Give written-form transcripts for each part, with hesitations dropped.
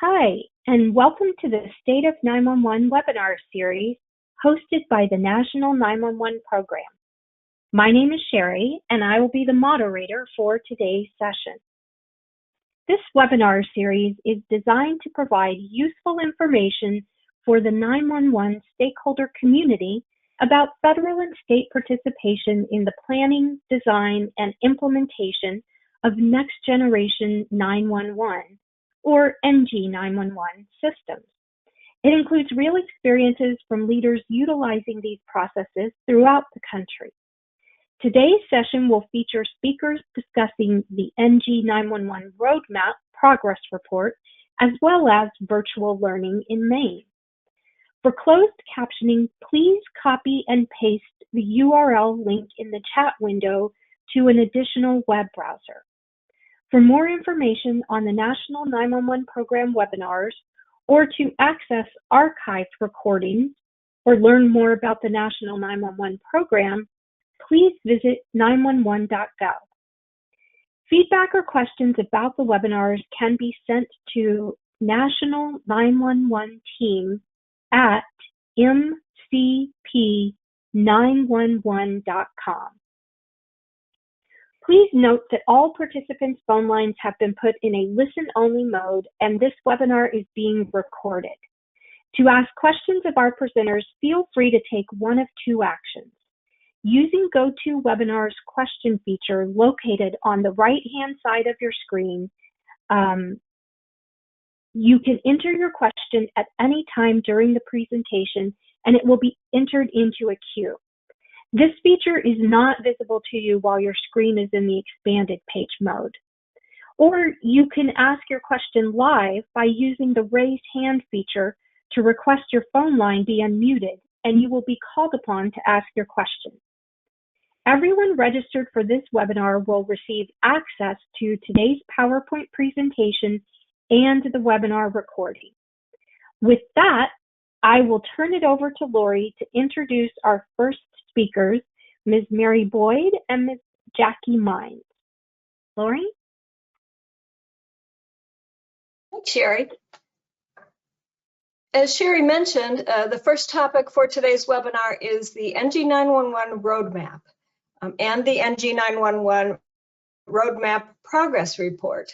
Hi, and welcome to the State of 911 webinar series hosted by the National 911 Program. My name is Sherry, and I will be the moderator for today's session. This webinar series is designed to provide useful information for the 911 stakeholder community about federal and state participation in the planning, design, and implementation of Next Generation 911, or NG911 systems. It includes real experiences from leaders utilizing these processes throughout the country. Today's session will feature speakers discussing the NG911 Roadmap Progress Report, as well as virtual learning in Maine. For closed captioning, please copy and paste the URL link in the chat window to an additional web browser. For more information on the National 911 Program webinars, or to access archived recordings, or learn more about the National 911 Program, please visit 911.gov. Feedback or questions about the webinars can be sent to National 911 Team at mcp911.com. Please note that all participants' phone lines have been put in a listen-only mode, and this webinar is being recorded. To ask questions of our presenters, feel free to take one of two actions. Using GoToWebinar's question feature located on the right-hand side of your screen, you can enter your question at any time during the presentation, and it will be entered into a queue. This feature is not visible to you while your screen is in the expanded page mode. Or you can ask your question live by using the raised hand feature to request your phone line be unmuted, and you will be called upon to ask your question. Everyone registered for this webinar will receive access to today's PowerPoint presentation and the webinar recording. With that, I will turn it over to Lori to introduce our first speakers, Ms. Mary Boyd and Ms. Jackie Mines. Lori? Thanks, Sherry. As Sherry mentioned, the first topic for today's webinar is the NG911 Roadmap and the NG911 Roadmap Progress Report.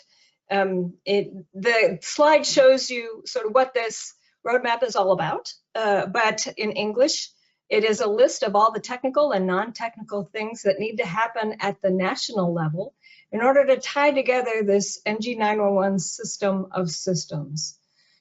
The slide shows you sort of what this roadmap is all about, but in English, it is a list of all the technical and non-technical things that need to happen at the national level in order to tie together this NG911 system of systems.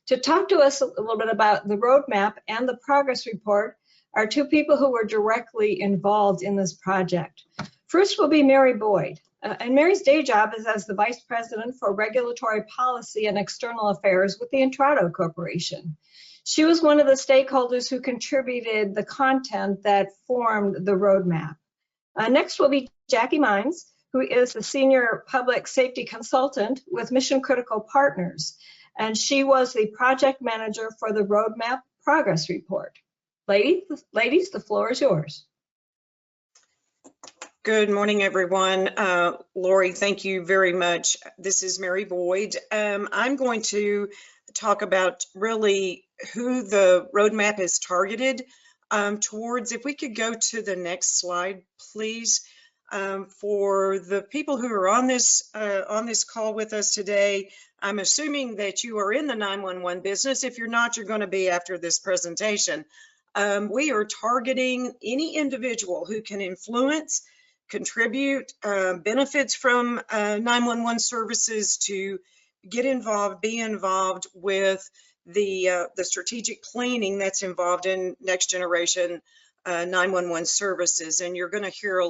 To talk to us a little bit about the roadmap and the progress report are two people who were directly involved in this project. First will be Mary Boyd. And Mary's day job is as the Vice President for Regulatory Policy and External Affairs with the Intrado Corporation. She was one of the stakeholders who contributed the content that formed the roadmap. Next will be Jackie Mines, who is the Senior Public Safety Consultant with Mission Critical Partners, and she was the project manager for the Roadmap Progress Report. Ladies, the floor is yours. Good morning, everyone. Lori, thank you very much. This is Mary Boyd. I'm going to talk about really who the roadmap is targeted towards. If we could go to the next slide, please. For the people who are on this call with us today, I'm assuming that you are in the 911 business. If you're not, you're going to be after this presentation. We are targeting any individual who can influence, contribute, benefits from 911 services to get involved, be involved with the strategic planning that's involved in next generation 911 services. And you're going to hear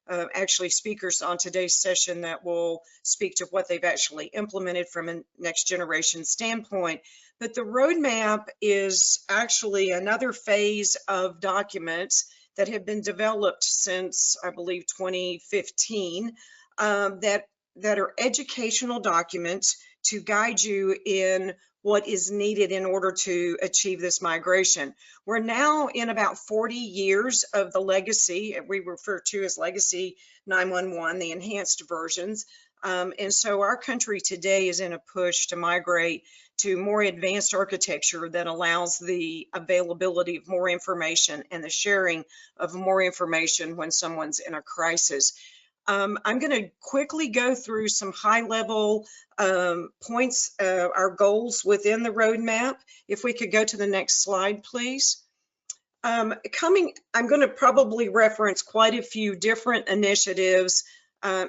actually speakers on today's session that will speak to what they've actually implemented from a next generation standpoint. But the roadmap is actually another phase of documents that have been developed since, I believe, 2015, that are educational documents to guide you in what is needed in order to achieve this migration. We're now in about 40 years of the legacy, we refer to as legacy 911, the enhanced versions. And so our country today is in a push to migrate to more advanced architecture that allows the availability of more information and the sharing of more information when someone's in a crisis. I'm going to quickly go through some high-level points, our goals within the roadmap. If we could go to the next slide, please. I'm going to probably reference quite a few different initiatives.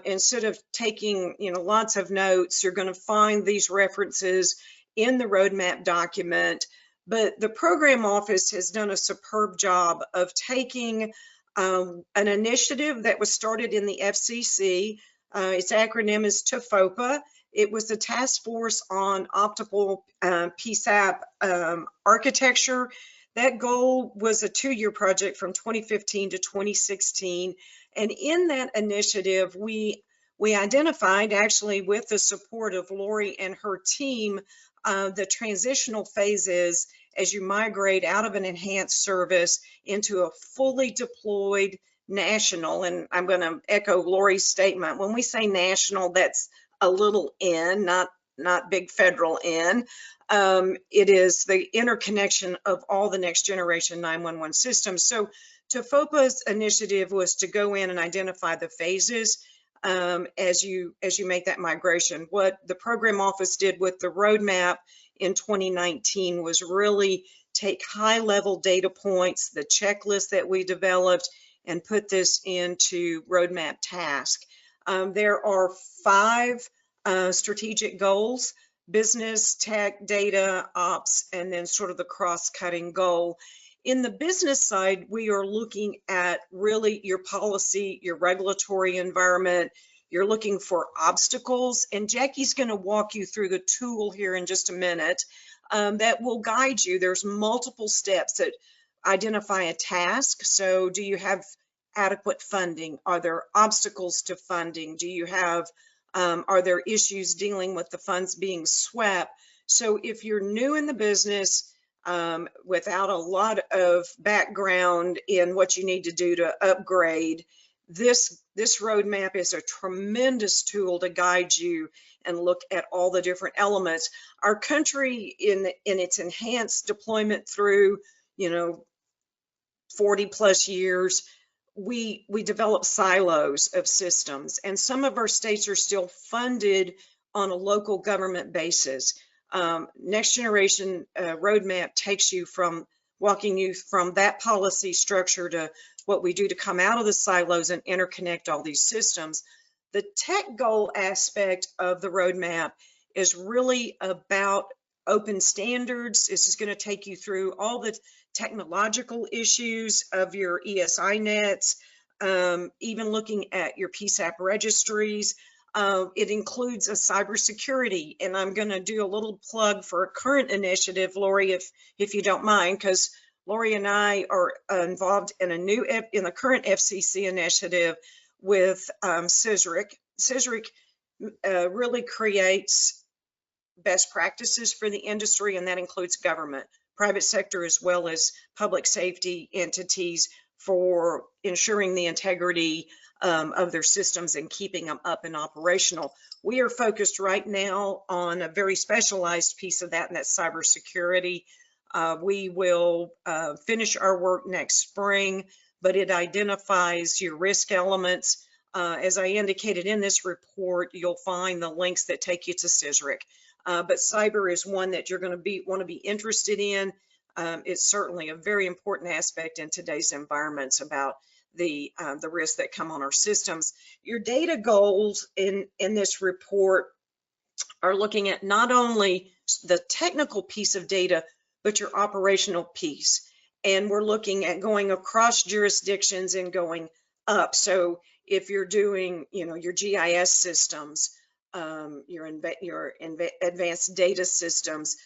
Instead of taking, lots of notes, you're going to find these references in the roadmap document. But the program office has done a superb job of taking an initiative that was started in the FCC. Its acronym is TFOPA. It was the Task Force on Optimal PSAP Architecture. That goal was a 2-year project from 2015 to 2016. And in that initiative, we identified, actually with the support of Lori and her team, the transitional phases as you migrate out of an enhanced service into a fully deployed national. And I'm going to echo Lori's statement. When we say national, that's a little N, not big federal N. It is the interconnection of all the next generation 911 systems. So TFOPA's initiative was to go in and identify the phases as you make that migration. What the program office did with the roadmap in 2019 was really take high-level data points, the checklist that we developed, and put this into roadmap task. There are 5 strategic goals: business, tech, data, ops, and then sort of the cross-cutting goal. In the business side, we are looking at really your policy, your regulatory environment. You're looking for obstacles, and Jackie's going to walk you through the tool here in just a minute that will guide you. There's multiple steps that identify a task. So do you have adequate funding? Are there obstacles to funding? Do you have, are there issues dealing with the funds being swept? So if you're new in the business, without a lot of background in what you need to do to upgrade, this roadmap is a tremendous tool to guide you and look at all the different elements. Our country in its enhanced deployment through 40 plus years, we develop silos of systems, and some of our states are still funded on a local government basis. Next Generation Roadmap takes you from walking you from that policy structure to what we do to come out of the silos and interconnect all these systems. The tech goal aspect of the roadmap is really about open standards. This is going to take you through all the technological issues of your ESI nets, even looking at your PSAP registries. It includes a cybersecurity, and I'm going to do a little plug for a current initiative, Lori, if you don't mind, because Lori and I are involved in in the current FCC initiative with CSRIC. CSRIC really creates best practices for the industry, and that includes government, private sector, as well as public safety entities for ensuring the integrity of their systems and keeping them up and operational. We are focused right now on a very specialized piece of that, and that's cybersecurity. We will finish our work next spring, but it identifies your risk elements. As I indicated in this report, you'll find the links that take you to CSRIC. But cyber is one that you're going to want to be interested in. It's certainly a very important aspect in today's environments about the risks that come on our systems. Your data goals in this report are looking at not only the technical piece of data, but your operational piece. And we're looking at going across jurisdictions and going up. So if you're doing, your GIS systems, your advanced data systems,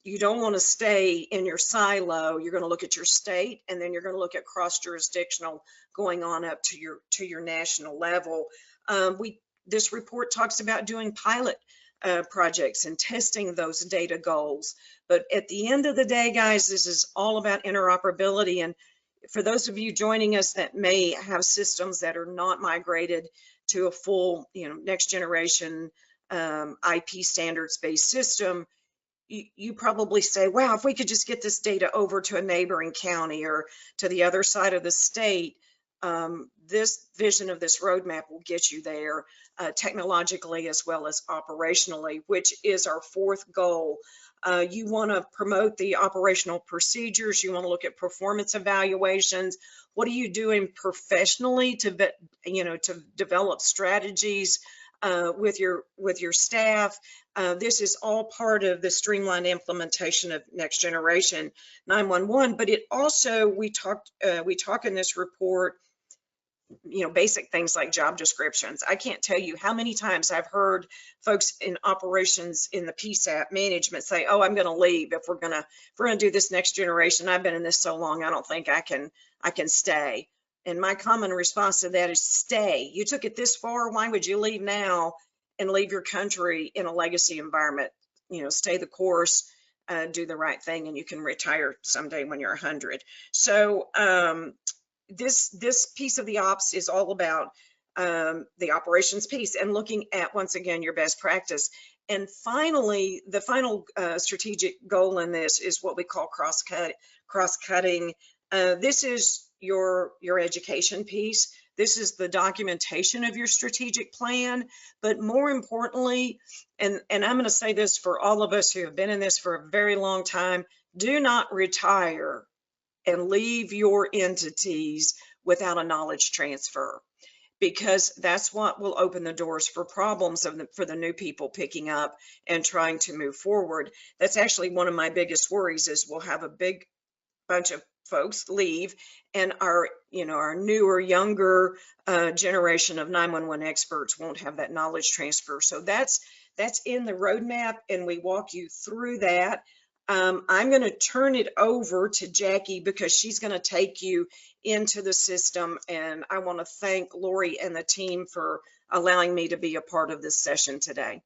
you don't want to stay in your silo. You're going to look at your state, and then you're going to look at cross-jurisdictional, going on up to your national level. This report talks about doing pilot projects and testing those data goals. But at the end of the day, guys, this is all about interoperability. And for those of you joining us that may have systems that are not migrated to a full, next generation IP standards-based system, you probably say, wow, if we could just get this data over to a neighboring county or to the other side of the state, this vision of this roadmap will get you there technologically as well as operationally, which is our fourth goal. You want to promote the operational procedures. You want to look at performance evaluations. What are you doing professionally to develop strategies with your staff? This is all part of the streamlined implementation of next generation 911. But it also, we talk in this report, basic things like job descriptions. I can't tell you how many times I've heard folks in operations in the PSAP management say, "Oh, I'm going to leave if we're going to do this next generation. I've been in this so long, I don't think I can stay." And my common response to that is, stay. You took it this far. Why would you leave now and leave your country in a legacy environment? Stay the course, do the right thing, and you can retire someday when you're 100. So this piece of the ops is all about the operations piece and looking at, once again, your best practice. And finally, the final strategic goal in this is what we call cross-cutting. This is your education piece. This is the documentation of your strategic plan. But more importantly, and I'm going to say this for all of us who have been in this for a very long time, do not retire and leave your entities without a knowledge transfer, because that's what will open the doors for problems for the new people picking up and trying to move forward. That's actually one of my biggest worries, is we'll have a big bunch of folks leave, and our newer, younger generation of 911 experts won't have that knowledge transfer. So that's in the roadmap, and we walk you through that. I'm going to turn it over to Jackie because she's going to take you into the system, and I want to thank Lori and the team for allowing me to be a part of this session today.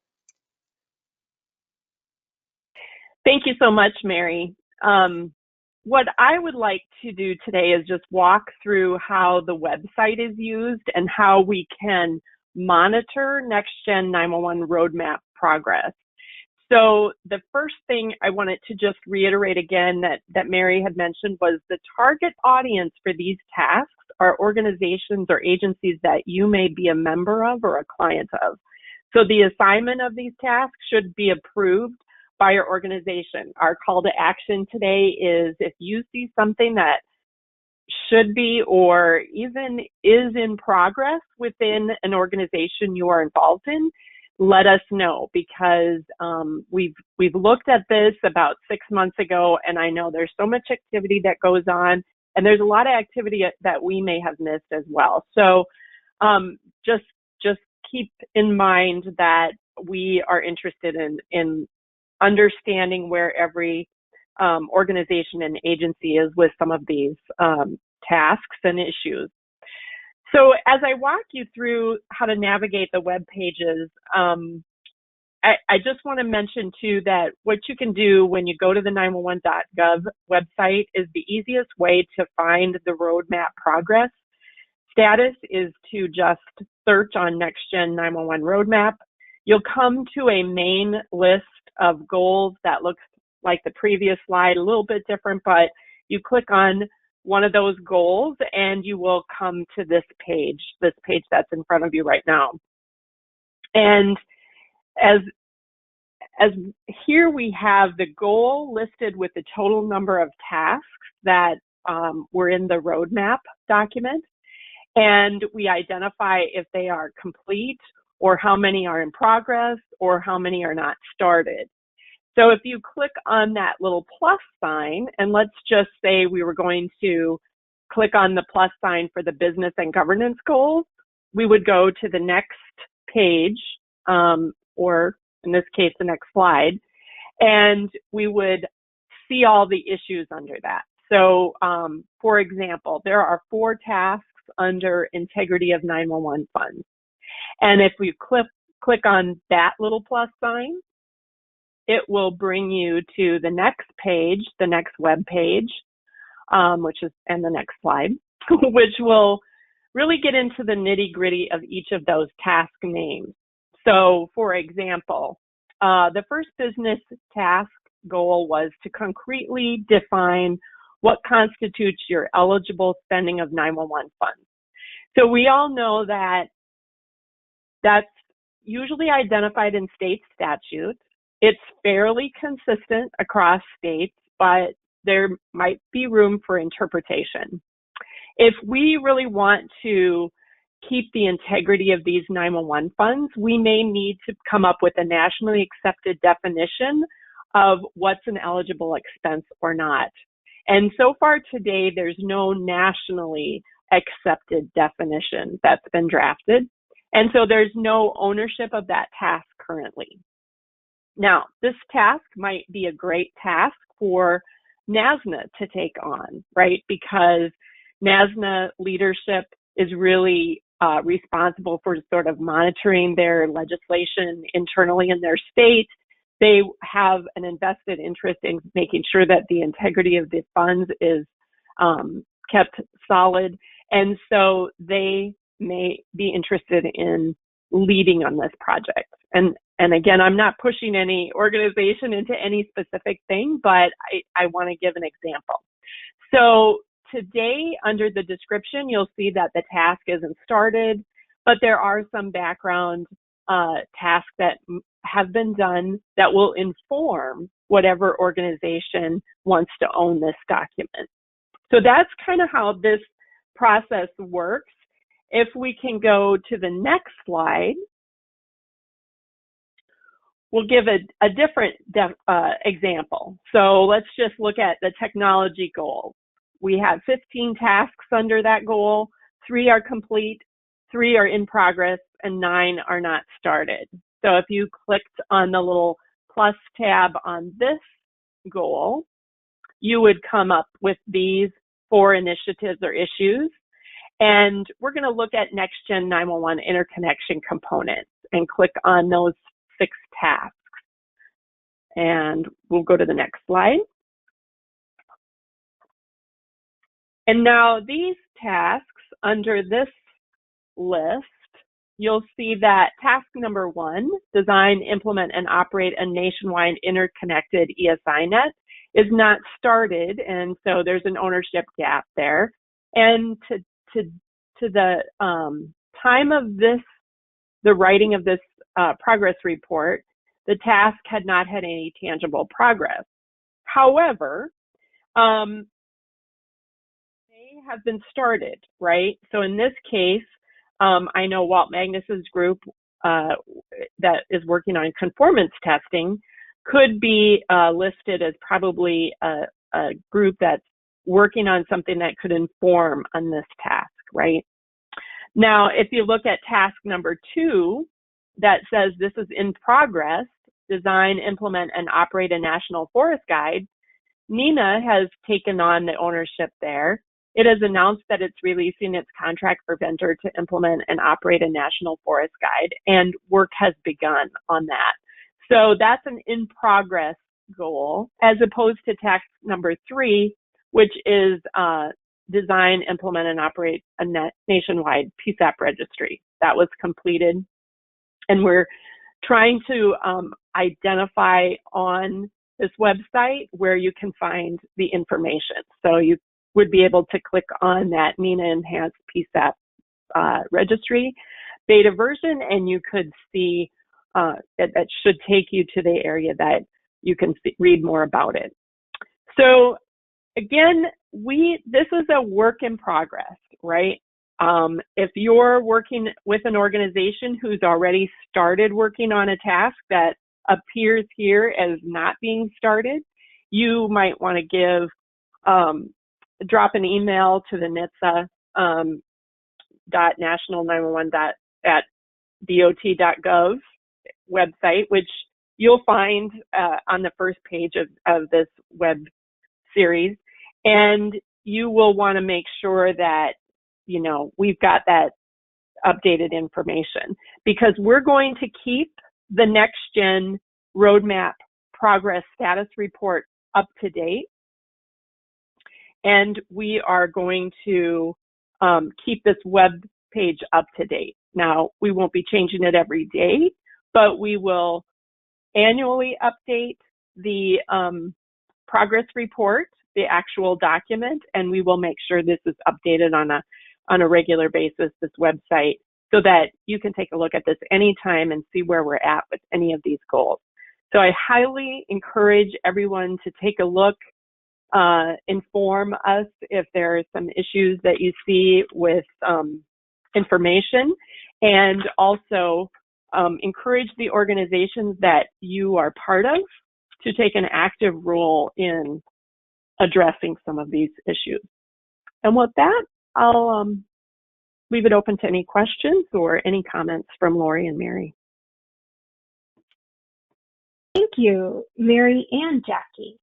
Thank you so much, Mary. What I would like to do today is just walk through how the website is used and how we can monitor Next Gen 911 roadmap progress. So the first thing I wanted to just reiterate again that Mary had mentioned was the target audience for these tasks are organizations or agencies that you may be a member of or a client of. So the assignment of these tasks should be approved by your organization. Our call to action today is, if you see something that should be or even is in progress within an organization you are involved in, let us know, because we've looked at this about 6 months ago, and I know there's so much activity that goes on, and there's a lot of activity that we may have missed as well. So just keep in mind that we are interested in understanding where every organization and agency is with some of these tasks and issues. So as I walk you through how to navigate the web pages, I just want to mention too that what you can do when you go to the 911.gov website is the easiest way to find the roadmap progress status is to just search on Next Gen 911 Roadmap. You'll come to a main list of goals that looks like the previous slide, a little bit different, but you click on one of those goals and you will come to this page that's in front of you right now. And as here we have the goal listed with the total number of tasks that were in the roadmap document, and we identify if they are complete or how many are in progress or how many are not started. So if you click on that little plus sign, and let's just say we were going to click on the plus sign for the business and governance goals, we would go to the next page, or in this case, the next slide, and we would see all the issues under that. So for example, there are 4 tasks under integrity of 911 funds. And if we click on that little plus sign, it will bring you to the next page, the next web page, and the next slide, which will really get into the nitty-gritty of each of those task names. So, for example, the first business task goal was to concretely define what constitutes your eligible spending of 911 funds. So we all know that that's usually identified in state statutes. It's fairly consistent across states, but there might be room for interpretation. If we really want to keep the integrity of these 911 funds, we may need to come up with a nationally accepted definition of what's an eligible expense or not. And so far today, there's no nationally accepted definition that's been drafted. And so there's no ownership of that task currently. Now, this task might be a great task for NASNA to take on, right? Because NASNA leadership is really responsible for sort of monitoring their legislation internally in their state. They have an invested interest in making sure that the integrity of the funds is kept solid. And so they may be interested in leading on this project. And again, I'm not pushing any organization into any specific thing, but I want to give an example. So today, under the description, you'll see that the task isn't started, but there are some background tasks that have been done that will inform whatever organization wants to own this document. So that's kind of how this process works. If we can go to the next slide, we'll give a different example. So let's just look at the technology goal. We have 15 tasks under that goal. 3 are complete, 3 are in progress, and 9 are not started. So if you clicked on the little plus tab on this goal, you would come up with these 4 initiatives or issues. And we're going to look at NextGen 911 interconnection components and click on those 6 tasks. And we'll go to the next slide. And now these tasks under this list, you'll see that task number 1, design, implement, and operate a nationwide interconnected ESI net, is not started, and so there's an ownership gap there. And to the time of this, the writing of this progress report, the task had not had any tangible progress. However, they have been started, right? So in this case, I know Walt Magnus's group that is working on conformance testing could be listed as probably a group that's working on something that could inform on this task, right? Now, if you look at task number 2, that says this is in progress, design, implement, and operate a national forest guide, NENA has taken on the ownership there. It has announced that it's releasing its contract for vendor to implement and operate a national forest guide, and work has begun on that. So that's an in progress goal, as opposed to task number 3, which is design, implement, and operate a nationwide PSAP registry. That was completed. And we're trying to identify on this website where you can find the information. So you would be able to click on that NENA Enhanced PSAP registry beta version, and you could see that should take you to the area that you can read more about it. So again, this is a work in progress, right? If you're working with an organization who's already started working on a task that appears here as not being started, you might want to give drop an email to the NHTSA .national911.dot.gov website, which you'll find on the first page of this web series. And you will want to make sure that, we've got that updated information, because we're going to keep the NextGen Roadmap Progress Status Report up to date. And we are going to keep this web page up to date. Now, we won't be changing it every day, but we will annually update the progress report, the actual document, and we will make sure this is updated on a regular basis, this website, so that you can take a look at this anytime and see where we're at with any of these goals. So I highly encourage everyone to take a look, inform us if there are some issues that you see with information, and also encourage the organizations that you are part of to take an active role in addressing some of these issues. And with that, I'll leave it open to any questions or any comments from Lori and Mary. Thank you, Mary and Jackie.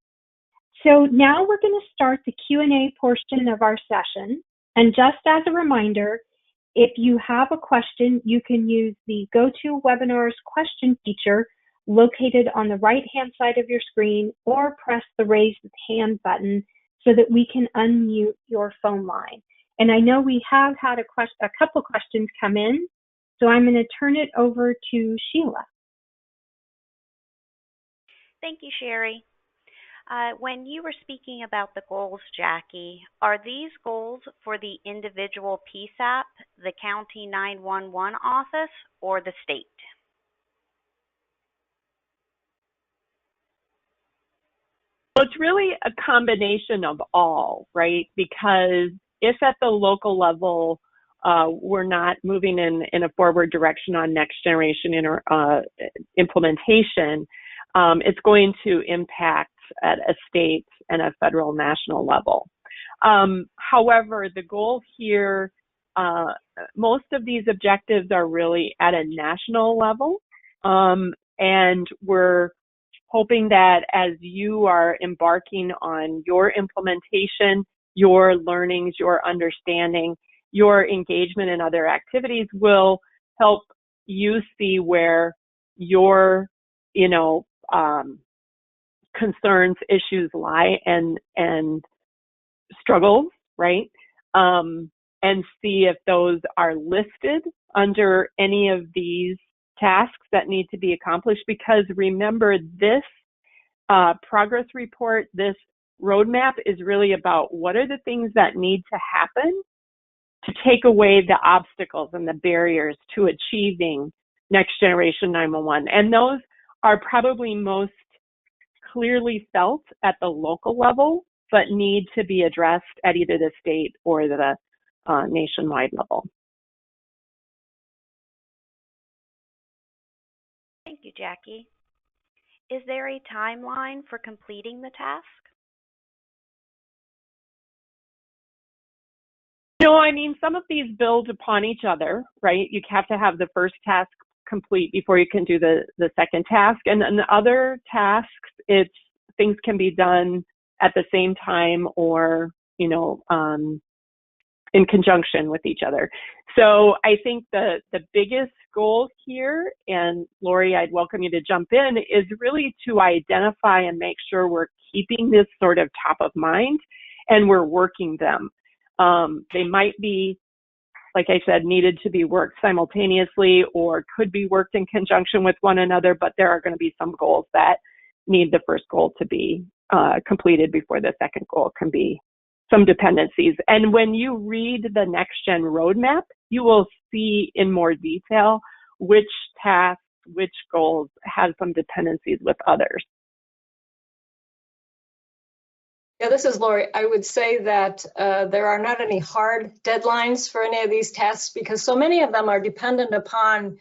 So now we're going to start the Q&A portion of our session. And just as a reminder, if you have a question, you can use the GoToWebinar's question feature located on the right-hand side of your screen, or press the raise hand button so that we can unmute your phone line. And I know we have had a couple questions come in, so I'm going to turn it over to Sheila. Thank you, Sherry. When you were speaking about the goals, Jackie, are these goals for the individual PSAP, the county 911 office, or the state? Well, it's really a combination of all, right? Because if at the local level, we're not moving in a forward direction on next generation implementation, it's going to impact at a state and a federal national level. However, the goal here, most of these objectives are really at a national level, and we're hoping that as you are embarking on your implementation, your learnings, your understanding, your engagement in other activities will help you see where your, concerns, issues lie and struggles, right? And see if those are listed under any of these tasks that need to be accomplished. Because remember, this progress report, this roadmap is really about what are the things that need to happen to take away the obstacles and the barriers to achieving next generation 911. And those are probably most clearly felt at the local level, but need to be addressed at either the state or the nationwide level. Thank you, Jackie. Is there a timeline for completing the task? No, I mean, some of these build upon each other, right? You have to have the first task complete before you can do the second task. And then the other tasks, things can be done at the same time or, in conjunction with each other. So I think the biggest goal here, and Lori, I'd welcome you to jump in, is really to identify and make sure we're keeping this sort of top of mind and we're working them. They might be, like I said, needed to be worked simultaneously or could be worked in conjunction with one another, but there are going to be some goals that need the first goal to be completed before the second goal can be some dependencies. And when you read the Next Gen Roadmap, you will see in more detail which tasks, which goals have some dependencies with others. Yeah, this is Lori. I would say that there are not any hard deadlines for any of these tasks because so many of them are dependent upon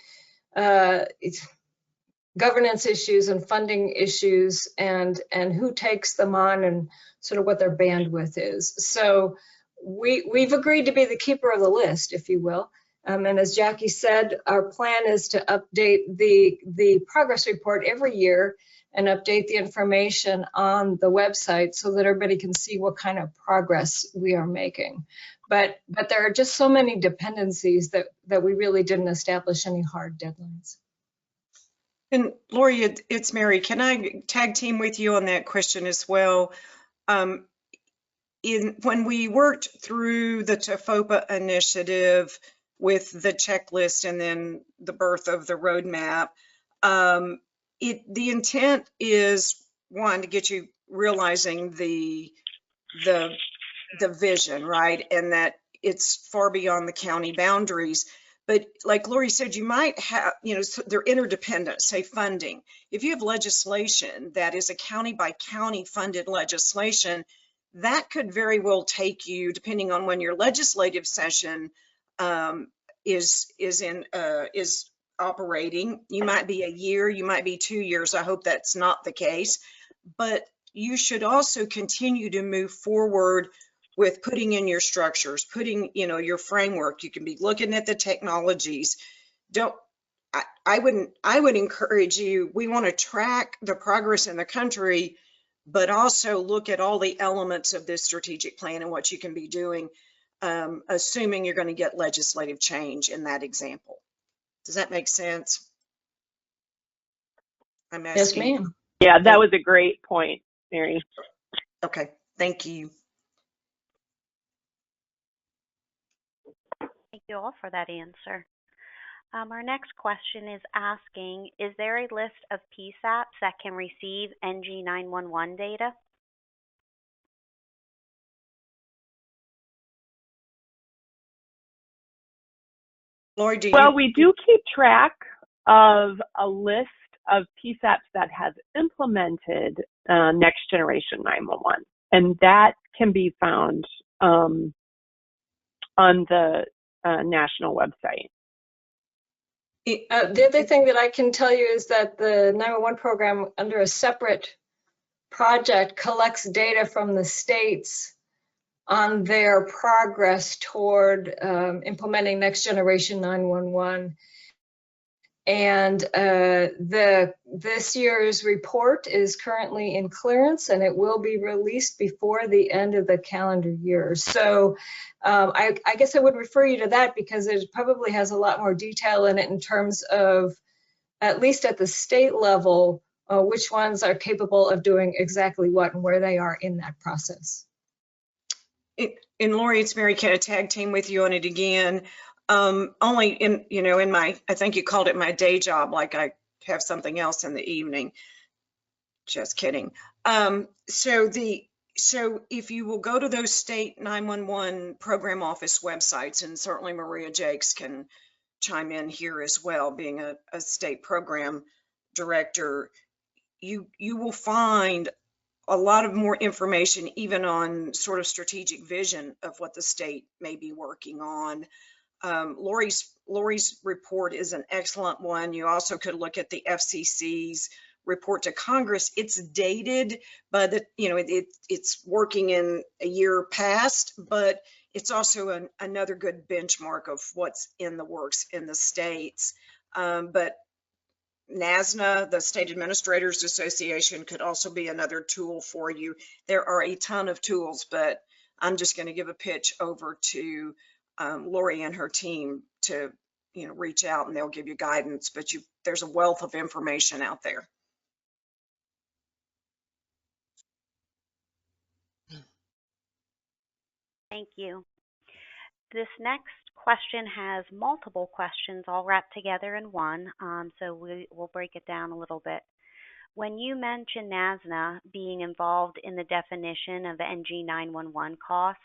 governance issues and funding issues and who takes them on and sort of what their bandwidth is. So we've agreed to be the keeper of the list, if you will. And as Jackie said, our plan is to update the progress report every year and update the information on the website so that everybody can see what kind of progress we are making. But there are just so many dependencies that we really didn't establish any hard deadlines. And Lori, it's Mary. Can I tag team with you on that question as well? when we worked through the TOFOPA initiative with the checklist and then the birth of the roadmap, the intent is, one, to get you realizing the vision, right? And that it's far beyond the county boundaries. But like Lori said, you might have, they're interdependent, say funding. If you have legislation that is a county by county funded legislation, that could very well take you, depending on when your legislative session is operating. You might be a year, you might be 2 years. I hope that's not the case. But you should also continue to move forward with putting in your structures, putting, your framework. You can be looking at the technologies. I would encourage you, we want to track the progress in the country, but also look at all the elements of this strategic plan and what you can be doing, assuming you're going to get legislative change in that example. Does that make sense? I'm asking. Yes, ma'am. Yeah, that was a great point, Mary. Okay, thank you. Thank you all for that answer. Our next question is asking, is there a list of PSAPs that can receive NG911 data? Lori, do you? Well, we do keep track of a list of PSAPs that have implemented Next Generation 911, and that can be found on the national website. The other thing that I can tell you is that the 911 program, under a separate project, collects data from the states on their progress toward implementing Next Generation 911. And this year's report is currently in clearance, and it will be released before the end of the calendar year. So I guess I would refer you to that, because it probably has a lot more detail in it in terms of, at least at the state level, which ones are capable of doing exactly what and where they are in that process. And Lori, it's Mary. Can I tag team with you on it again? Only in my, I think you called it my day job, like I have something else in the evening. Just kidding. So if you will go to those state 911 program office websites, and certainly Maria Jakes can chime in here as well, being a state program director, you will find a lot of more information, even on sort of strategic vision of what the state may be working on. Lori's report is an excellent one. You also could look at the FCC's report to Congress. It's dated, but it's working in a year past, but it's also another good benchmark of what's in the works in the states. But NASNA, the State Administrators Association, could also be another tool for you. There are a ton of tools, but I'm just going to give a pitch over to Lori and her team to reach out, and they'll give you guidance. But there's a wealth of information out there. Thank you. This next question has multiple questions all wrapped together in one, so we'll break it down a little bit. When you mention NASNA being involved in the definition of NG911 cost,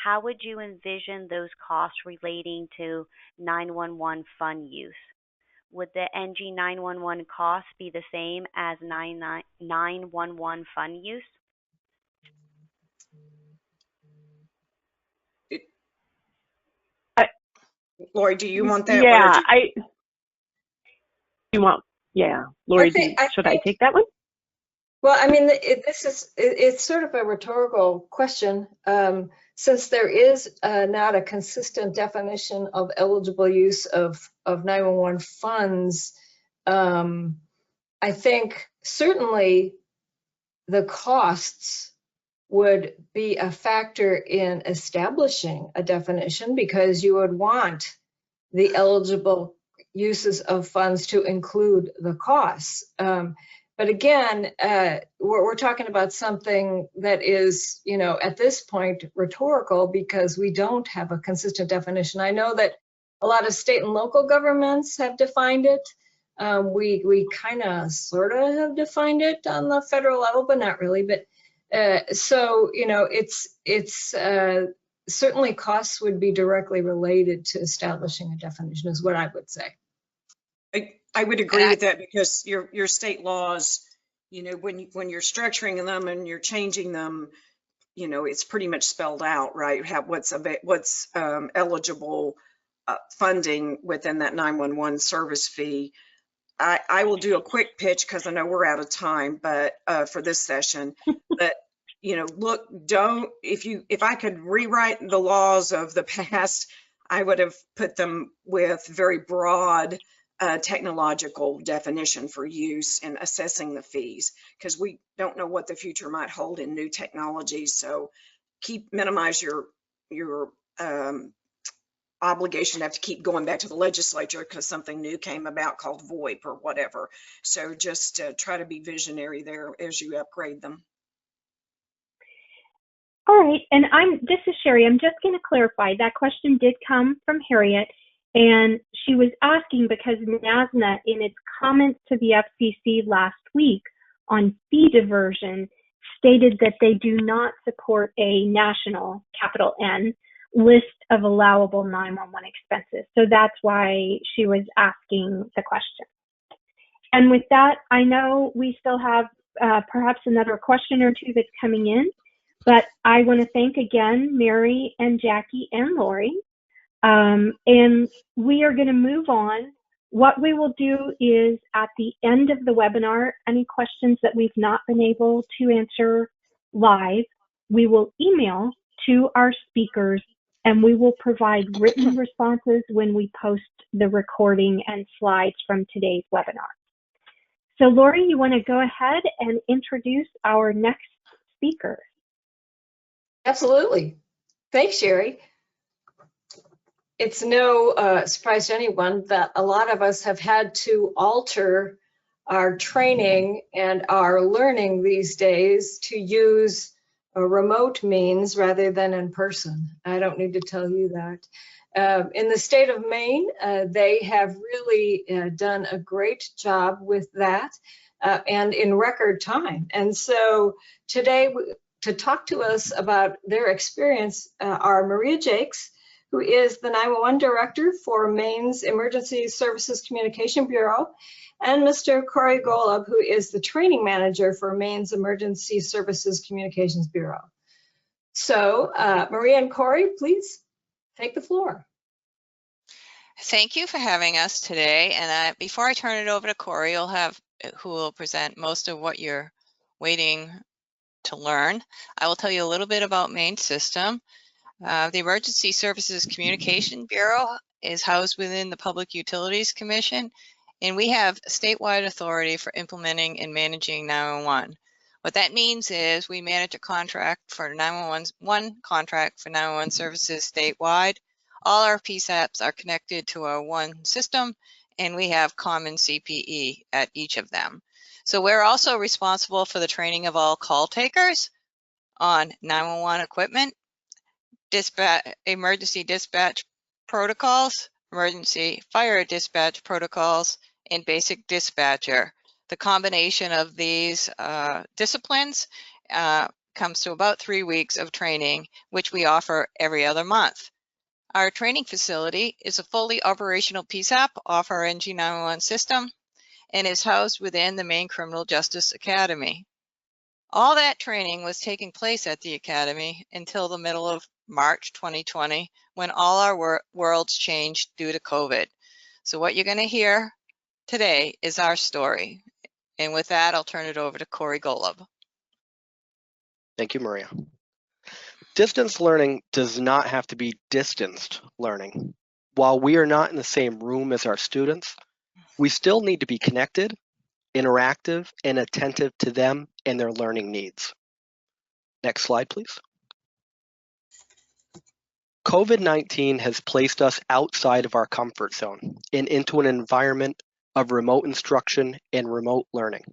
how would you envision those costs relating to 911 fund use? Would the NG911 cost be the same as 911 fund use? Lori, do you want that? Yeah, Lori, should I take that one? Well, I mean, it's sort of a rhetorical question, since there is not a consistent definition of eligible use of 911 funds. I think certainly the costs would be a factor in establishing a definition, because you would want the eligible uses of funds to include the costs. But again, we're talking about something that is, at this point, rhetorical because we don't have a consistent definition. I know that a lot of state and local governments have defined it. We kind of sort of have defined it on the federal level, but not really. But so, it's certainly costs would be directly related to establishing a definition, is what I would say. I would agree with that, because your state laws, when you're structuring them and you're changing them, it's pretty much spelled out, right? What's eligible funding within that 911 service fee. I will do a quick pitch because I know we're out of time, but for this session, but look, if I could rewrite the laws of the past, I would have put them with very broad technological definition for use in assessing the fees, because we don't know what the future might hold in new technologies. So minimize your obligation to have to keep going back to the legislature because something new came about called VoIP or whatever. So just try to be visionary there as you upgrade them. All right, and this is Sherry. I'm just going to clarify. That question did come from Harriet, and she was asking because NASNA, in its comments to the FCC last week on fee diversion, stated that they do not support a national, capital N, list of allowable 911 expenses. So that's why she was asking the question. And with that, I know we still have perhaps another question or two that's coming in, but I want to thank again Mary and Jackie and Lori. And we are going to move on. What we will do is at the end of the webinar, any questions that we've not been able to answer live, we will email to our speakers, and we will provide written responses when we post the recording and slides from today's webinar. So Lori, you want to go ahead and introduce our next speaker? Absolutely. Thanks, Sherry. It's no surprise to anyone that a lot of us have had to alter our training and our learning these days to use remote means rather than in person. I don't need to tell you that. In the state of Maine, they have really done a great job with that and in record time. And so today, to talk to us about their experience are Maria Jakes, who is the 911 Director for Maine's Emergency Services Communication Bureau, and Mr. Corey Golub, who is the Training Manager for Maine's Emergency Services Communications Bureau. So, Maria and Corey, please take the floor. Thank you for having us today. And before I turn it over to Corey, who will present most of what you're waiting to learn, I will tell you a little bit about Maine's system. The Emergency Services Communication Bureau is housed within the Public Utilities Commission, and we have statewide authority for implementing and managing 911. What that means is we manage a contract for 911, one contract for 911 services statewide. All our PSAPs are connected to our one system, and we have common CPE at each of them. So we're also responsible for the training of all call takers on 911 equipment, emergency dispatch protocols, emergency fire dispatch protocols, and basic dispatcher. The combination of these disciplines comes to about 3 weeks of training, which we offer every other month. Our training facility is a fully operational PSAP off our NG911 system and is housed within the Maine Criminal Justice Academy. All that training was taking place at the Academy until the middle of March 2020, when all our worlds changed due to COVID. So what you're going to hear today is our story. And with that, I'll turn it over to Corey Golub. Thank you, Maria. Distance learning does not have to be distanced learning. While we are not in the same room as our students, we still need to be connected, interactive, and attentive to them and their learning needs. Next slide, please. COVID-19 has placed us outside of our comfort zone and into an environment of remote instruction and remote learning.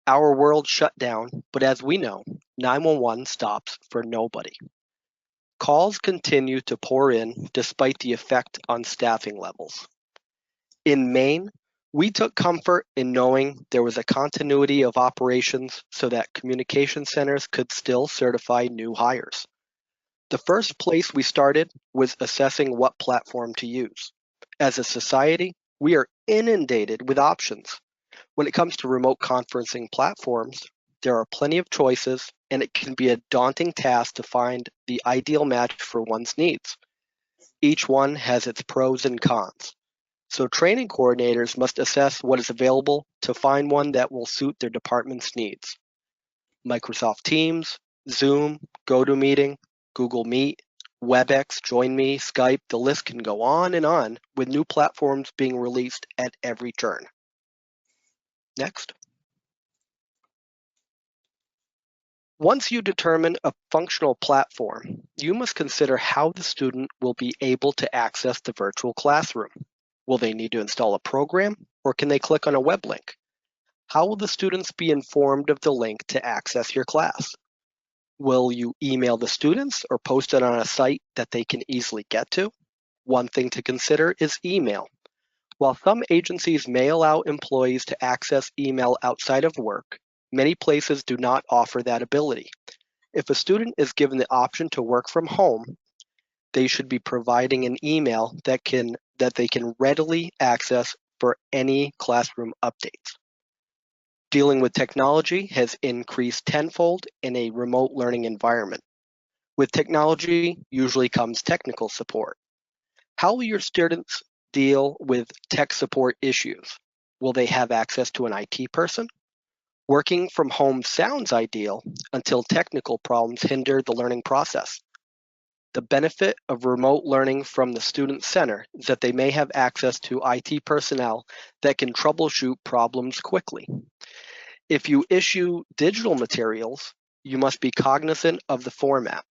Our world shut down, but as we know, 911 stops for nobody. Calls continue to pour in despite the effect on staffing levels. In Maine, we took comfort in knowing there was a continuity of operations so that communication centers could still certify new hires. The first place we started was assessing what platform to use. As a society, we are inundated with options. When it comes to remote conferencing platforms, there are plenty of choices, and it can be a daunting task to find the ideal match for one's needs. Each one has its pros and cons. So training coordinators must assess what is available to find one that will suit their department's needs. Microsoft Teams, Zoom, GoToMeeting, Google Meet, WebEx, JoinMe, Skype, the list can go on with new platforms being released at every turn. Next. Once you determine a functional platform, you must consider how the student will be able to access the virtual classroom. Will they need to install a program, or can they click on a web link? How will the students be informed of the link to access your class? Will you email the students or post it on a site that they can easily get to? One thing to consider is email. While some agencies may allow employees to access email outside of work, many places do not offer that ability. If a student is given the option to work from home, they should be providing an email that they can readily access for any classroom updates. Dealing with technology has increased tenfold in a remote learning environment. With technology usually comes technical support. How will your students deal with tech support issues? Will they have access to an IT person? Working from home sounds ideal until technical problems hinder the learning process. The benefit of remote learning from the student center is that they may have access to IT personnel that can troubleshoot problems quickly. If you issue digital materials, you must be cognizant of the format.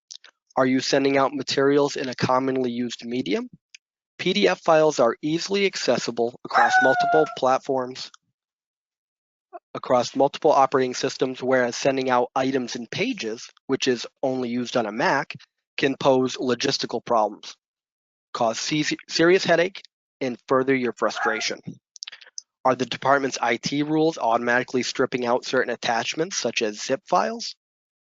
Are you sending out materials in a commonly used medium? PDF files are easily accessible across multiple platforms, across multiple operating systems, whereas sending out items in Pages, which is only used on a Mac, can pose logistical problems, cause serious headache, and further your frustration. Are the department's IT rules automatically stripping out certain attachments, such as zip files?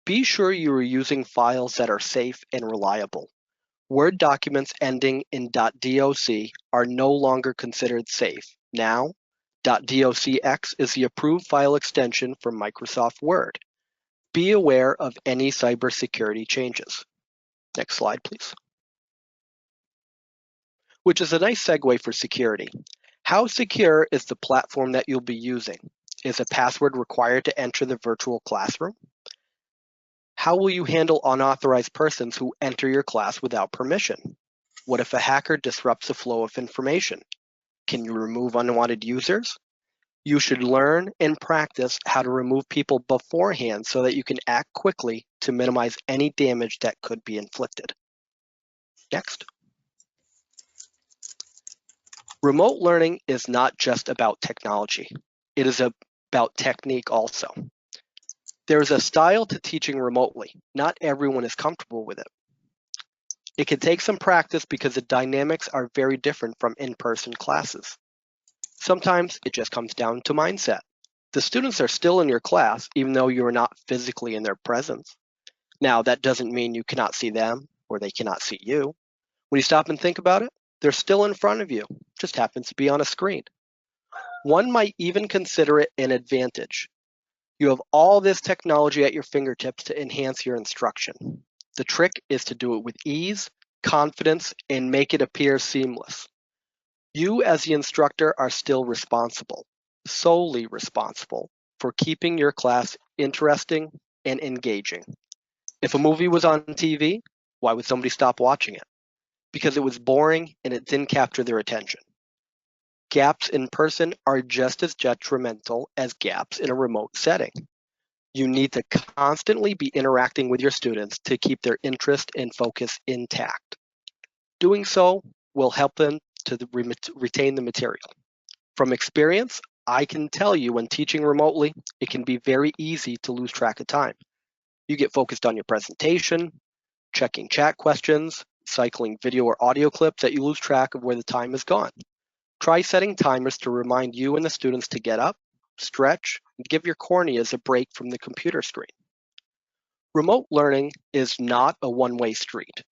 Be sure you are using files that are safe and reliable. Word documents ending in .doc are no longer considered safe. Now, .docx is the approved file extension for Microsoft Word. Be aware of any cybersecurity changes. Next slide, please. Which is a nice segue for security. How secure is the platform that you'll be using? Is a password required to enter the virtual classroom? How will you handle unauthorized persons who enter your class without permission? What if a hacker disrupts the flow of information? Can you remove unwanted users? You should learn and practice how to remove people beforehand so that you can act quickly to minimize any damage that could be inflicted. Next. Remote learning is not just about technology. It is about technique also. There is a style to teaching remotely. Not everyone is comfortable with it. It can take some practice because the dynamics are very different from in-person classes. Sometimes it just comes down to mindset. The students are still in your class, even though you are not physically in their presence. Now, that doesn't mean you cannot see them or they cannot see you. When you stop and think about it, they're still in front of you, just happens to be on a screen. One might even consider it an advantage. You have all this technology at your fingertips to enhance your instruction. The trick is to do it with ease, confidence, and make it appear seamless. You as the instructor are still responsible, solely responsible, for keeping your class interesting and engaging. If a movie was on TV, why would somebody stop watching it? Because it was boring and it didn't capture their attention. Gaps in person are just as detrimental as gaps in a remote setting. You need to constantly be interacting with your students to keep their interest and focus intact. Doing so will help them to retain the material. From experience, I can tell you when teaching remotely, it can be very easy to lose track of time. You get focused on your presentation, checking chat questions, cycling video or audio clips that you lose track of where the time is gone. Try setting timers to remind you and the students to get up, stretch, and give your corneas a break from the computer screen. Remote learning is not a one-way street.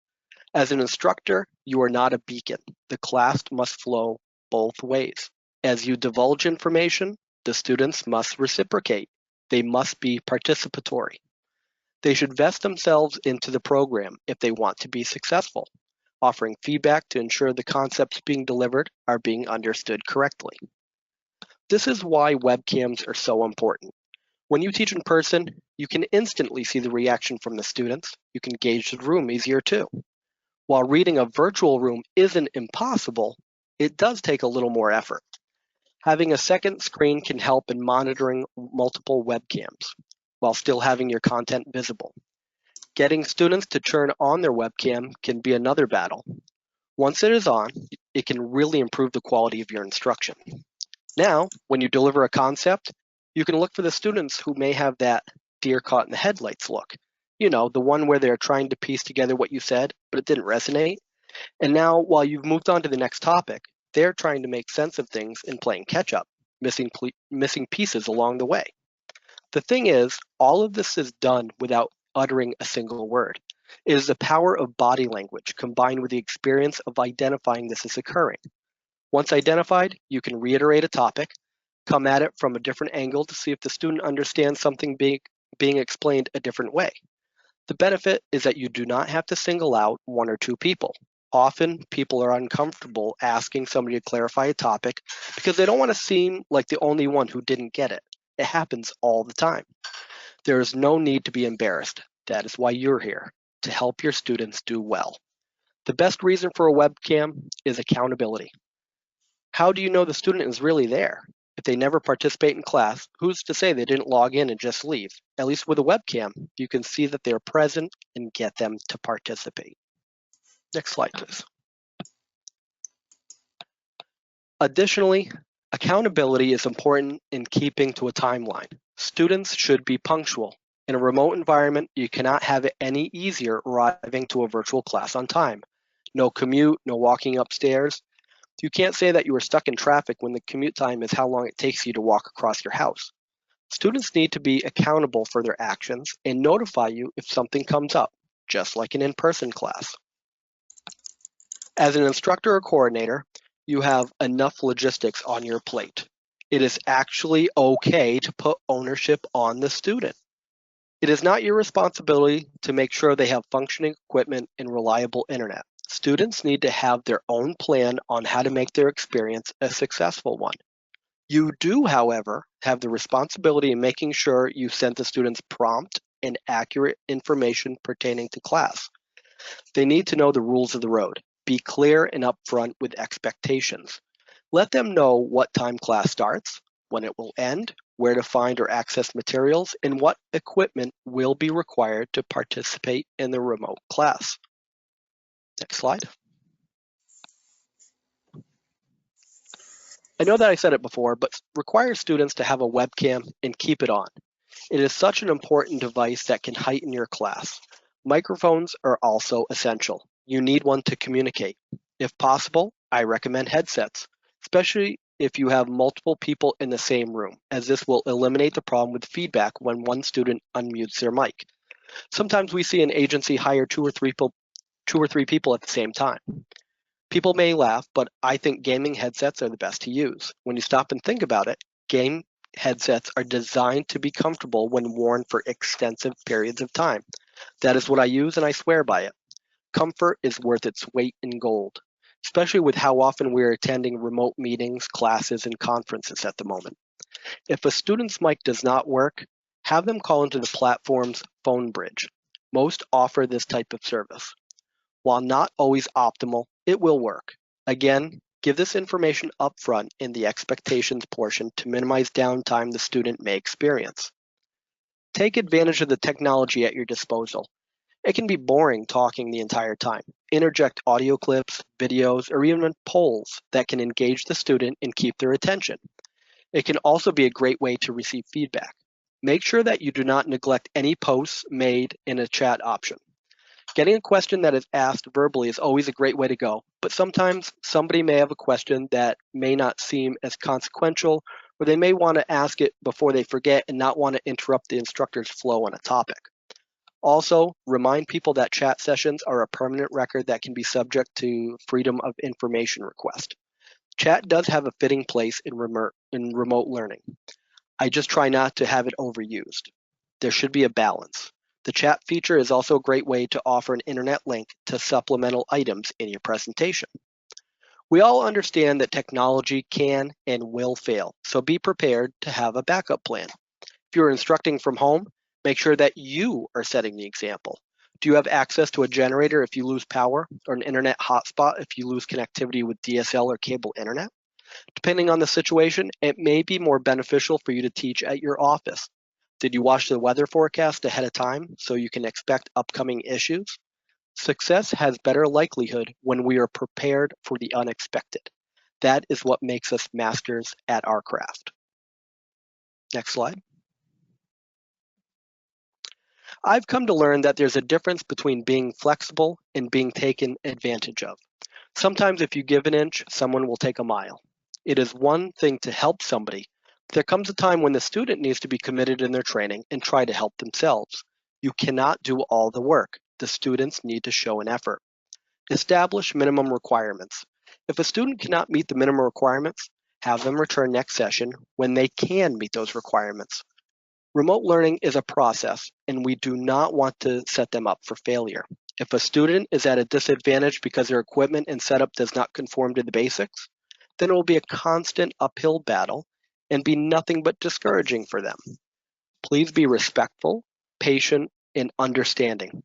As an instructor, you are not a beacon. The class must flow both ways. As you divulge information, the students must reciprocate. They must be participatory. They should vest themselves into the program if they want to be successful, offering feedback to ensure the concepts being delivered are being understood correctly. This is why webcams are so important. When you teach in person, you can instantly see the reaction from the students. You can gauge the room easier too. While reading a virtual room isn't impossible, it does take a little more effort. Having a second screen can help in monitoring multiple webcams while still having your content visible. Getting students to turn on their webcam can be another battle. Once it is on, it can really improve the quality of your instruction. Now, when you deliver a concept, you can look for the students who may have that deer caught in the headlights look. You know, the one where they're trying to piece together what you said, but it didn't resonate. And now, while you've moved on to the next topic, they're trying to make sense of things and playing catch-up, missing pieces along the way. The thing is, all of this is done without uttering a single word. It is the power of body language combined with the experience of identifying this as occurring. Once identified, you can reiterate a topic, come at it from a different angle to see if the student understands something being explained a different way. The benefit is that you do not have to single out one or two people. Often, people are uncomfortable asking somebody to clarify a topic because they don't want to seem like the only one who didn't get it. It happens all the time. There is no need to be embarrassed. That is why you're here, to help your students do well. The best reason for a webcam is accountability. How do you know the student is really there? If they never participate in class, who's to say they didn't log in and just leave? At least with a webcam, you can see that they're present and get them to participate. Next slide, please. Additionally, accountability is important in keeping to a timeline. Students should be punctual. In a remote environment, you cannot have it any easier arriving to a virtual class on time. No commute, no walking upstairs. You can't say that you were stuck in traffic when the commute time is how long it takes you to walk across your house. Students need to be accountable for their actions and notify you if something comes up, just like an in-person class. As an instructor or coordinator, you have enough logistics on your plate. It is actually okay to put ownership on the student. It is not your responsibility to make sure they have functioning equipment and reliable internet. Students need to have their own plan on how to make their experience a successful one. You do, however, have the responsibility in making sure you send the students prompt and accurate information pertaining to class. They need to know the rules of the road. Be clear and upfront with expectations. Let them know what time class starts, when it will end, where to find or access materials, and what equipment will be required to participate in the remote class. Next slide. I know that I said it before, but require students to have a webcam and keep it on. It is such an important device that can heighten your class. Microphones are also essential. You need one to communicate. If possible, I recommend headsets, especially if you have multiple people in the same room, as this will eliminate the problem with feedback when one student unmutes their mic. Sometimes we see an agency hire two or three people at the same time. People may laugh, but I think gaming headsets are the best to use. When you stop and think about it, game headsets are designed to be comfortable when worn for extensive periods of time. That is what I use, and I swear by it. Comfort is worth its weight in gold, especially with how often we are attending remote meetings, classes, and conferences at the moment. If a student's mic does not work, have them call into the platform's phone bridge. Most offer this type of service. While not always optimal, it will work. Again, give this information upfront in the expectations portion to minimize downtime the student may experience. Take advantage of the technology at your disposal. It can be boring talking the entire time. Interject audio clips, videos, or even polls that can engage the student and keep their attention. It can also be a great way to receive feedback. Make sure that you do not neglect any posts made in a chat option. Getting a question that is asked verbally is always a great way to go, but sometimes somebody may have a question that may not seem as consequential, or they may want to ask it before they forget and not want to interrupt the instructor's flow on a topic. Also, remind people that chat sessions are a permanent record that can be subject to freedom of information request. Chat does have a fitting place in remote learning. I just try not to have it overused. There should be a balance. The chat feature is also a great way to offer an internet link to supplemental items in your presentation. We all understand that technology can and will fail, so be prepared to have a backup plan. If you're instructing from home, make sure that you are setting the example. Do you have access to a generator if you lose power, or an internet hotspot if you lose connectivity with DSL or cable internet? Depending on the situation, it may be more beneficial for you to teach at your office. Did you watch the weather forecast ahead of time so you can expect upcoming issues? Success has better likelihood when we are prepared for the unexpected. That is what makes us masters at our craft. Next slide. I've come to learn that there's a difference between being flexible and being taken advantage of. Sometimes if you give an inch, someone will take a mile. It is one thing to help somebody. There comes a time when the student needs to be committed in their training and try to help themselves. You cannot do all the work. The students need to show an effort. Establish minimum requirements. If a student cannot meet the minimum requirements, have them return next session when they can meet those requirements. Remote learning is a process, and we do not want to set them up for failure. If a student is at a disadvantage because their equipment and setup does not conform to the basics, then it will be a constant uphill battle and be nothing but discouraging for them. Please be respectful, patient, and understanding.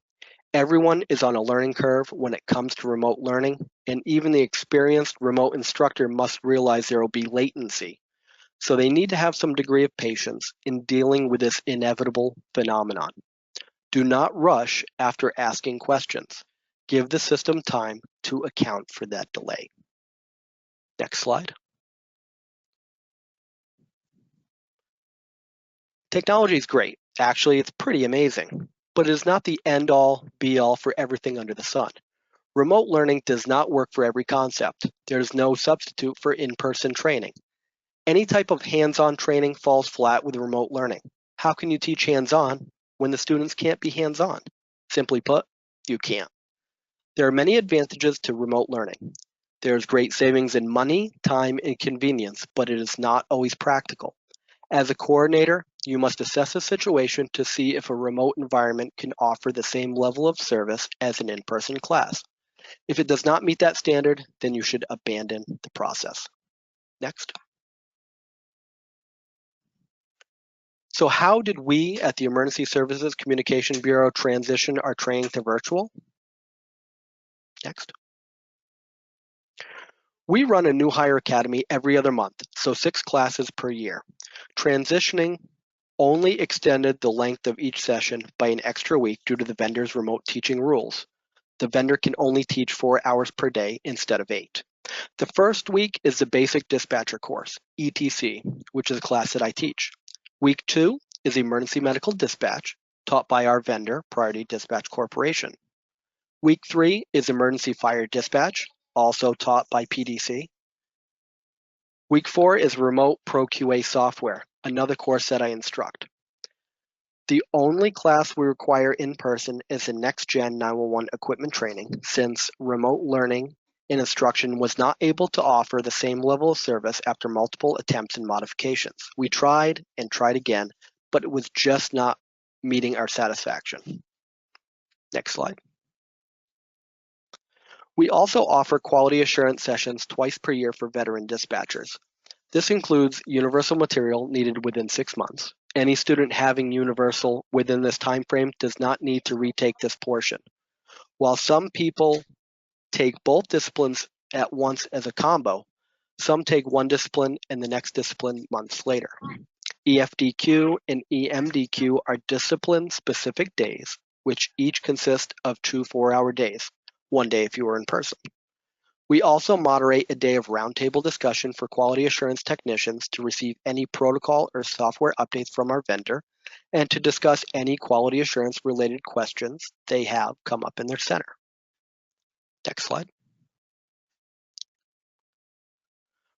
Everyone is on a learning curve when it comes to remote learning, and even the experienced remote instructor must realize there will be latency. So they need to have some degree of patience in dealing with this inevitable phenomenon. Do not rush after asking questions. Give the system time to account for that delay. Next slide. Technology is great. Actually, it's pretty amazing, but it is not the end-all, be-all for everything under the sun. Remote learning does not work for every concept. There is no substitute for in-person training. Any type of hands-on training falls flat with remote learning. How can you teach hands-on when the students can't be hands-on? Simply put, you can't. There are many advantages to remote learning. There's great savings in money, time, and convenience, but it is not always practical. As a coordinator, you must assess a situation to see if a remote environment can offer the same level of service as an in-person class. If it does not meet that standard, then you should abandon the process. Next. So how did we at the Emergency Services Communication Bureau transition our training to virtual? Next. We run a new hire academy every other month, so 6 classes per year. Transitioning only extended the length of each session by an extra week due to the vendor's remote teaching rules. The vendor can only teach 4 hours per day instead of 8. The first week is the basic dispatcher course, ETC, which is a class that I teach. Week 2 is emergency medical dispatch, taught by our vendor, Priority Dispatch Corporation. Week 3 is emergency fire dispatch, also taught by PDC. Week 4 is remote PROQA software, another course that I instruct. The only class we require in person is the next-gen 911 equipment training, since remote learning and instruction was not able to offer the same level of service after multiple attempts and modifications. We tried and tried again, but it was just not meeting our satisfaction. Next slide. We also offer quality assurance sessions twice per year for veteran dispatchers. This includes universal material needed within 6 months. Any student having universal within this time frame does not need to retake this portion. While some people take both disciplines at once as a combo, some take one discipline and the next discipline months later. EFDQ and EMDQ are discipline-specific days, which each consist of 2 4-hour days, 1 day if you are in person. We also moderate a day of roundtable discussion for quality assurance technicians to receive any protocol or software updates from our vendor and to discuss any quality assurance related questions they have come up in their center. Next slide.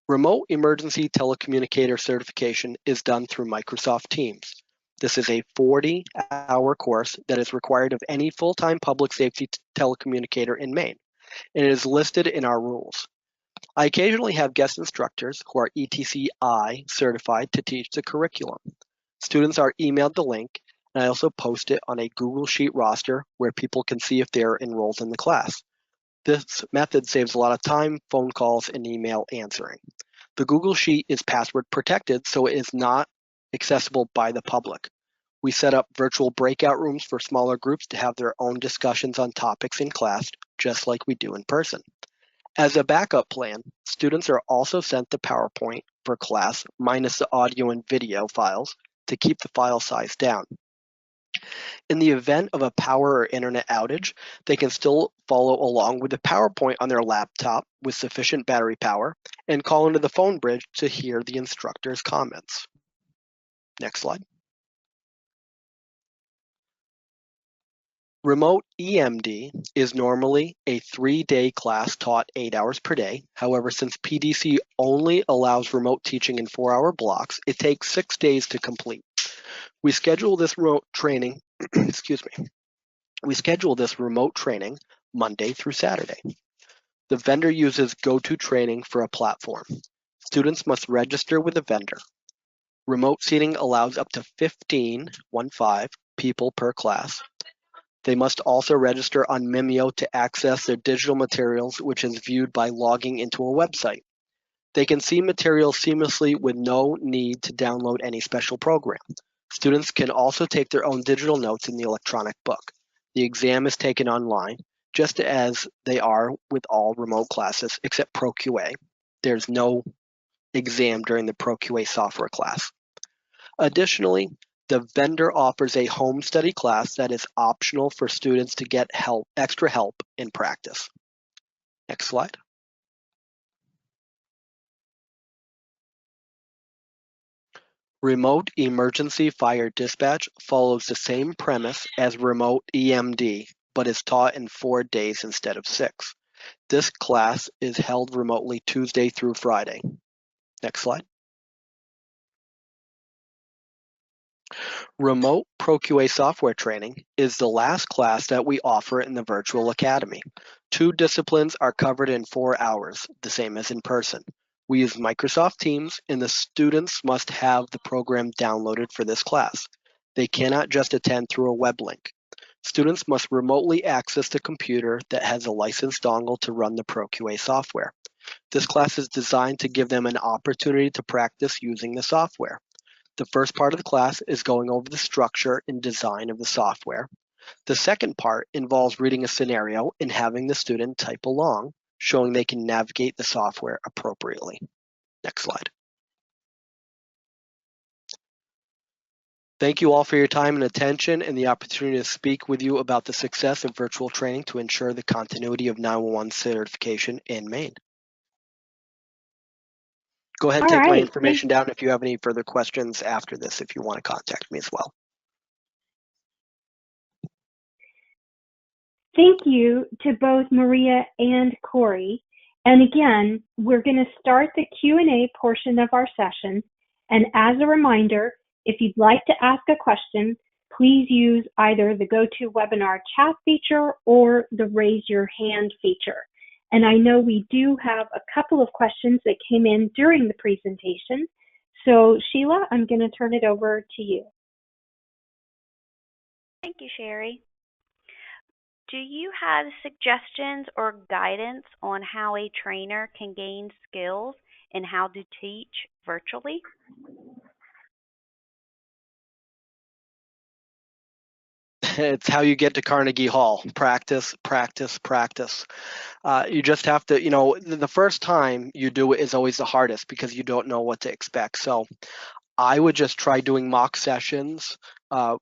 Remote Emergency Telecommunicator Certification is done through Microsoft Teams. This is a 40-hour course that is required of any full-time public safety telecommunicator in Maine, and it is listed in our rules. I occasionally have guest instructors who are ETCI certified to teach the curriculum. Students are emailed the link, and I also post it on a Google Sheet roster where people can see if they're enrolled in the class. This method saves a lot of time, phone calls, and email answering. The Google Sheet is password protected, so it is not accessible by the public. We set up virtual breakout rooms for smaller groups to have their own discussions on topics in class, just like we do in person. As a backup plan, students are also sent the PowerPoint for class minus the audio and video files to keep the file size down. In the event of a power or internet outage, they can still follow along with the PowerPoint on their laptop with sufficient battery power and call into the phone bridge to hear the instructor's comments. Next slide. Remote EMD is normally a 3-day class taught 8 hours per day. However, since PDC only allows remote teaching in 4-hour blocks, it takes 6 days to complete. We schedule this remote training, We schedule this remote training Monday through Saturday. The vendor uses GoToTraining for a platform. Students must register with the vendor. Remote seating allows up to 15 people per class. They must also register on Mimeo to access their digital materials, which is viewed by logging into a website. They can see materials seamlessly with no need to download any special program. Students can also take their own digital notes in the electronic book. The exam is taken online, just as they are with all remote classes, except PROQA. There's no exam during the PROQA software class. Additionally, the vendor offers a home study class that is optional for students to get extra help in practice. Next slide. Remote Emergency Fire Dispatch follows the same premise as Remote EMD, but is taught in 4 days instead of 6. This class is held remotely Tuesday through Friday. Next slide. Remote ProQA software training is the last class that we offer in the virtual academy. 2 disciplines are covered in 4 hours, the same as in person. We use Microsoft Teams, and the students must have the program downloaded for this class. They cannot just attend through a web link. Students must remotely access the computer that has a licensed dongle to run the ProQA software. This class is designed to give them an opportunity to practice using the software. The first part of the class is going over the structure and design of the software. The second part involves reading a scenario and having the student type along, showing they can navigate the software appropriately. Next slide. Thank you all for your time and attention and the opportunity to speak with you about the success of virtual training to ensure the continuity of 911 certification in Maine. Go ahead and take my information down if you have any further questions after this, if you want to contact me as well. Thank you to both Maria and Corey. And again, we're going to start the Q&A portion of our session. And as a reminder, if you'd like to ask a question, please use either the GoToWebinar chat feature or the raise your hand feature. And I know we do have a couple of questions that came in during the presentation. So Sheila, I'm going to turn it over to you. Thank you, Sherry. Do you have suggestions or guidance on how a trainer can gain skills in how to teach virtually? It's how you get to Carnegie Hall. Practice, practice, practice. You just have to, the first time you do it is always the hardest because you don't know what to expect. So I would just try doing mock sessions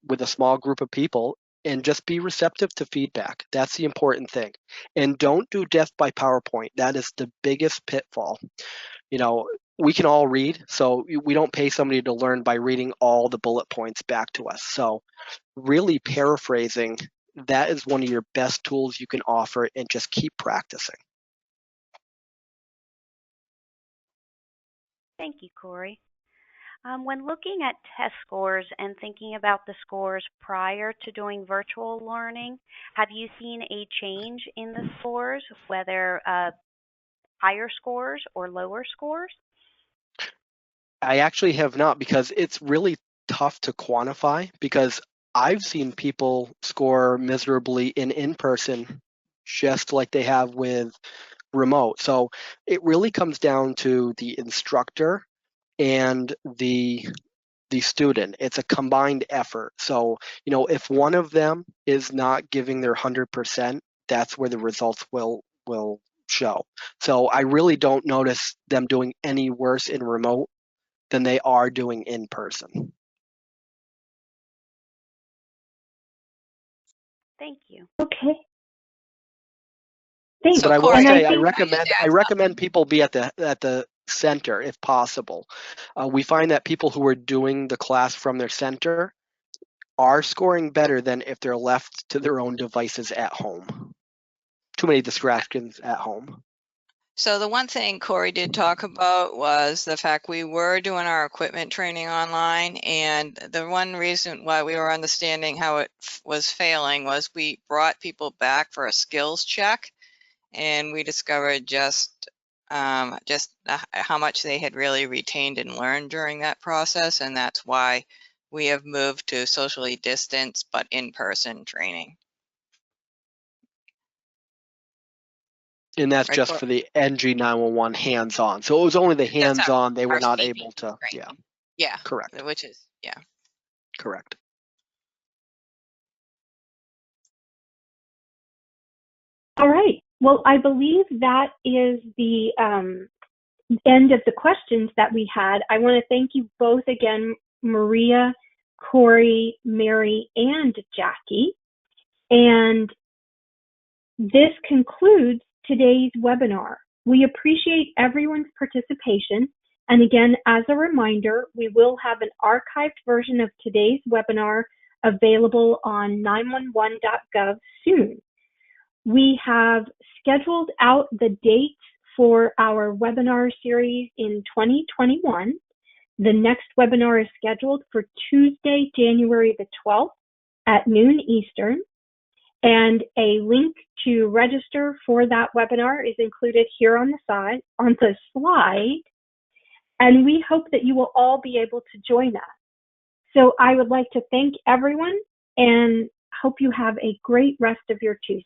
with a small group of people and just be receptive to feedback. That's the important thing. And don't do death by PowerPoint. That is the biggest pitfall. You know, we can all read, so we don't pay somebody to learn by reading all the bullet points back to us. So really paraphrasing, that is one of your best tools you can offer, and just keep practicing. Thank you, Corey. When looking at test scores and thinking about the scores prior to doing virtual learning, have you seen a change in the scores, whether higher scores or lower scores? I actually have not, because it's really tough to quantify, because I've seen people score miserably in person just like they have with remote. So it really comes down to the instructor and the student. It's a combined effort. So, you know, if one of them is not giving their 100%, that's where the results will show. So I really don't notice them doing any worse in remote than they are doing in person. Thank you. Okay. Thanks. But I will Corey, say, I I recommend people be at the center if possible. We find that people who are doing the class from their center are scoring better than if they're left to their own devices at home. Too many distractions at home. So the one thing Corey did talk about was the fact we were doing our equipment training online, and the one reason why we were understanding how it was failing was we brought people back for a skills check, and we discovered just how much they had really retained and learned during that process, and that's why we have moved to socially distanced but in-person training. And that's just for the NG911 hands-on. So it was only the hands-on they were not able to. Yeah. Yeah. Correct. Which is, yeah. Correct. All right. Well, I believe that is the end of the questions that we had. I want to thank you both again, Maria, Corey, Mary, and Jackie. And this concludes today's webinar. We appreciate everyone's participation. And again, as a reminder, we will have an archived version of today's webinar available on 911.gov soon. We have scheduled out the dates for our webinar series in 2021. The next webinar is scheduled for Tuesday, January the 12th at noon Eastern. And a link to register for that webinar is included here on the slide. And we hope that you will all be able to join us. So I would like to thank everyone and hope you have a great rest of your Tuesday.